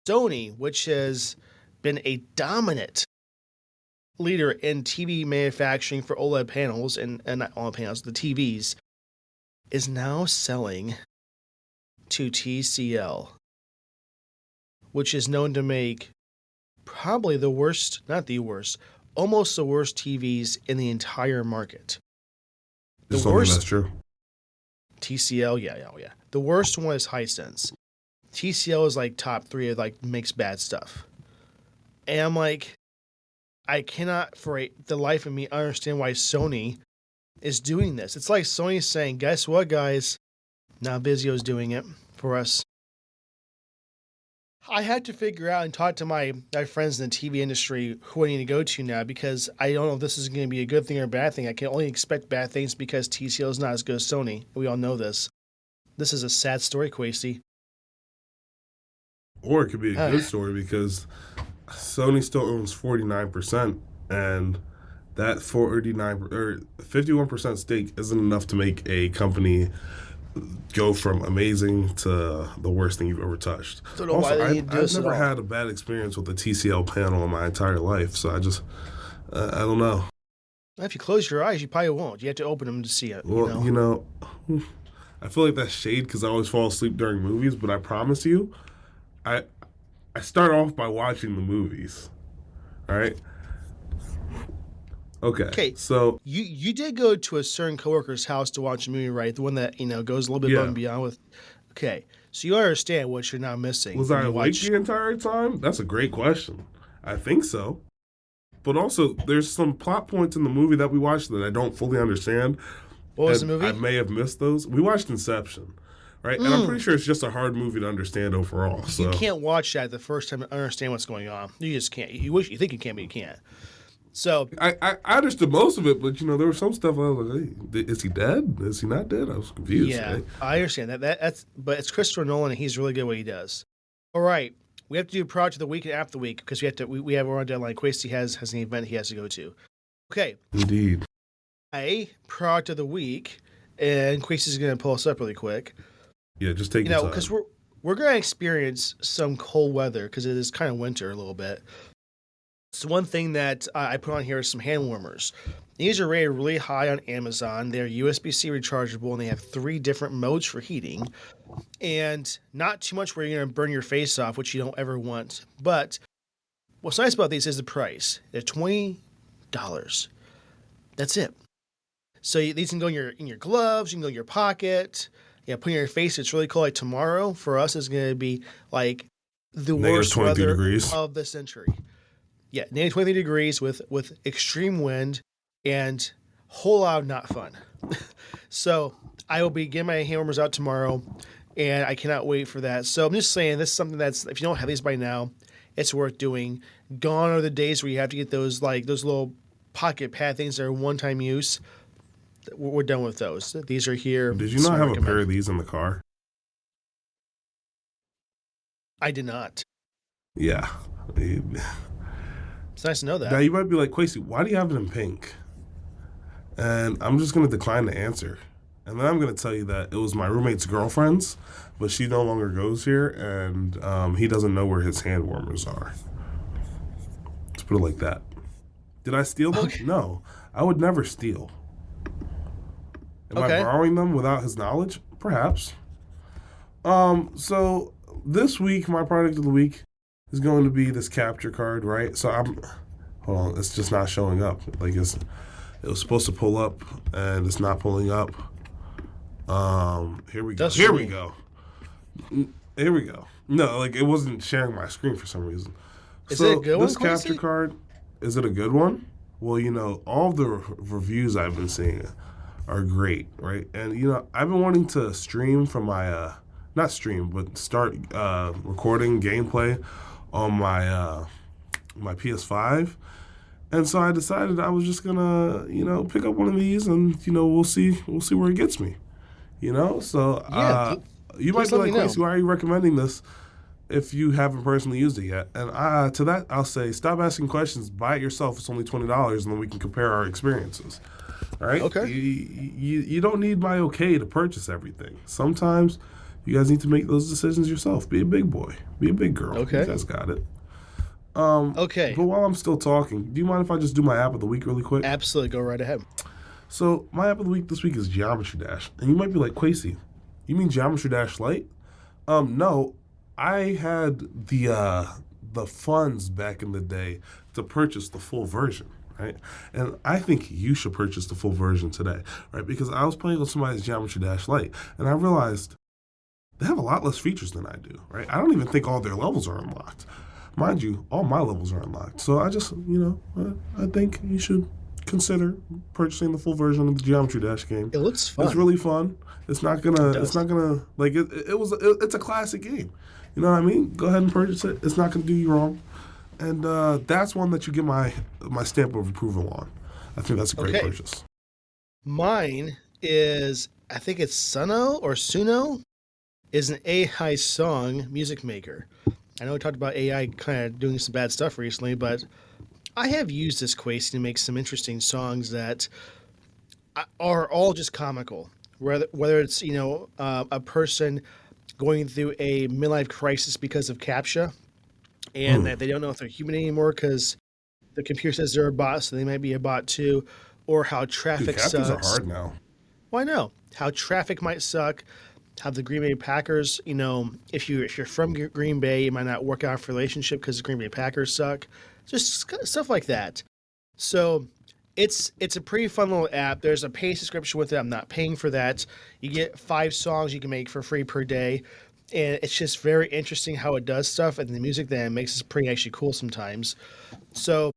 Sony, which has been a dominant leader in TV manufacturing for OLED panels and not OLED panels, the TVs, is now selling to TCL, which is known to make probably the worst, not the worst, almost the worst TVs in the entire market. The worst. That's true. TCL, yeah. The worst one is Hisense. TCL is like top 3 of like makes bad stuff. And I'm like, I cannot for the life of me understand why Sony is doing this. It's like Sony's saying, guess what, guys? Now Vizio's doing it for us. I had to figure out and talk to my friends in the TV industry who I need to go to now because I don't know if this is going to be a good thing or a bad thing. I can only expect bad things because TCL is not as good as Sony. We all know this. This is a sad story, Quasey. Or it could be a good story because Sony still owns 49%, and that 51% stake isn't enough to make a company go from amazing to the worst thing you've ever touched. Don't know why they need to do I've this at never all. had a bad experience with a TCL panel in my entire life, so I just, I don't know. If you close your eyes, you probably won't. You have to open them to see it. Well, I feel like that's shade because I always fall asleep during movies, but I promise you, I start off by watching the movies, all right? Okay. So you did go to a certain coworker's house to watch a movie, right? The one that goes a little bit above and beyond with. Okay, so you understand what you're now missing. Was I awake the entire time? That's a great question. I think so, but also there's some plot points in the movie that we watched that I don't fully understand. What was the movie? I may have missed those. We watched Inception, right? And I'm pretty sure it's just a hard movie to understand overall. So you can't watch that the first time to understand what's going on. You just can't. You think you can, but you can't. So I understood most of it, but there was some stuff I was like, hey, is he dead? Is he not dead? I was confused. Yeah, right? I understand that. But it's Christopher Nolan, and he's really good at what he does. All right, we have to do product of the week and app of the week because we're on deadline. Quasey has an event he has to go to. Okay. Indeed. Product of the week, and Quasey's going to pull us up really quick. Yeah, just take your time. Because we're going to experience some cold weather because it is kind of winter a little bit. So one thing that I put on here is some hand warmers. These are rated really high on Amazon. They're USB-C rechargeable, and they have 3 different modes for heating. And not too much where you're going to burn your face off, which you don't ever want. But what's nice about these is the price. They're $20. That's it. So these can go in your gloves. You can go in your pocket. Put in your face. It's really cool. Like tomorrow for us is going to be like the worst weather of the century. Yeah, negative 23 degrees with extreme wind and whole lot of not fun. So I will be getting my hand warmers out tomorrow, and I cannot wait for that. So I'm just saying this is something that's, if you don't have these by now, it's worth doing. Gone are the days where you have to get those little pocket pad things that are one-time use. We're done with those. These are here. Did you not have a pair of these in the car? I did not. Yeah. It's nice to know that. Now, you might be like, Quasey, why do you have it in pink? And I'm just going to decline the answer. And then I'm going to tell you that it was my roommate's girlfriend's, but she no longer goes here, and he doesn't know where his hand warmers are. Let's put it like that. Did I steal them? Okay. No. I would never steal. Am I borrowing them without his knowledge? Perhaps. So this week, my product of the week is going to be this capture card, right? So hold on, it's just not showing up. Like it was supposed to pull up, and it's not pulling up. Here we go. Here we go. No, like it wasn't sharing my screen for some reason. Is it a good one? This capture card, is it a good one? Well, all the reviews I've been seeing are great, right? And I've been wanting to stream from my not stream, but start recording gameplay on my my PS5, and so I decided I was just gonna pick up one of these, and we'll see where it gets me, So you might be like, Quasey, why are you recommending this if you haven't personally used it yet? And to that I'll say, stop asking questions. Buy it yourself. It's only $20, and then we can compare our experiences. All right. Okay. You don't need my okay to purchase everything. Sometimes you guys need to make those decisions yourself. Be a big boy. Be a big girl. Okay. You guys got it. Okay. But while I'm still talking, do you mind if I just do my app of the week really quick? Absolutely. Go right ahead. So my app of the week this week is Geometry Dash. And you might be like, Quasey, you mean Geometry Dash Lite? No. I had the funds back in the day to purchase the full version. Right? And I think you should purchase the full version today, right? Because I was playing with somebody's Geometry Dash Lite, and I realized they have a lot less features than I do, right? I don't even think all their levels are unlocked. Mind you, all my levels are unlocked. So I just, I think you should consider purchasing the full version of the Geometry Dash game. It looks fun. It's really fun. It's not gonna, like, it's a classic game. You know what I mean? Go ahead and purchase it. It's not going to do you wrong. And that's one that you get my stamp of approval on. I think that's a great purchase. Mine is, I think it's Suno, is an AI song music maker. I know we talked about AI kind of doing some bad stuff recently, but I have used this Quasi to make some interesting songs that are all just comical. Whether it's, a person going through a midlife crisis because of CAPTCHA, and that they don't know if they're human anymore because the computer says they're a bot, so they might be a bot too, or how traffic sucks. Captures are hard now. Well, I know how traffic might suck, how the Green Bay Packers, if you're from Green Bay, it might not work out for a relationship because the Green Bay Packers suck, just stuff like that. So it's a pretty fun little app. There's a pay subscription with it. I'm not paying for that. You get 5 songs you can make for free per day. And it's just very interesting how it does stuff, and the music that it makes is pretty actually cool sometimes. So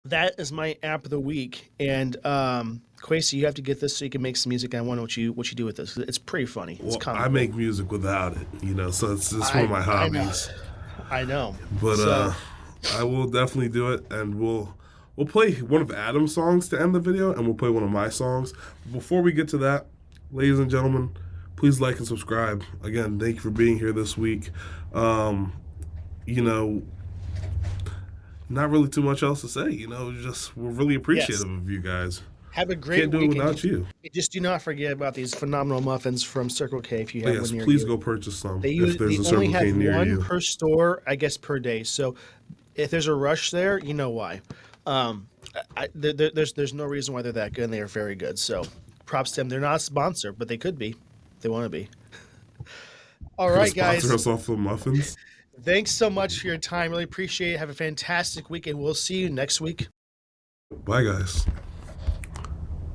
that is my app of the week. And Quasi, you have to get this so you can make some music. And I wonder what you do with this. It's pretty funny. It's I make music without it, so it's one of my hobbies. I know. But I will definitely do it, and we'll play one of Adam's songs to end the video, and we'll play one of my songs. Before we get to that, ladies and gentlemen, please like and subscribe. Again, thank you for being here this week. Not really too much else to say. We're really appreciative of you guys. Have a great week. Can't do it without you. Just do not forget about these phenomenal muffins from Circle K if you have one near you. Please go purchase some if there's a Circle K near you. They only have one per store, I guess, per day. So if there's a rush there, you know why. There's no reason why they're that good, and they are very good. So props to them. They're not a sponsor, but they could be. They want to be. All right, guys. Sponsor us off the muffins. Thanks so much for your time. Really appreciate it. Have a fantastic week, and we'll see you next week. Bye, guys.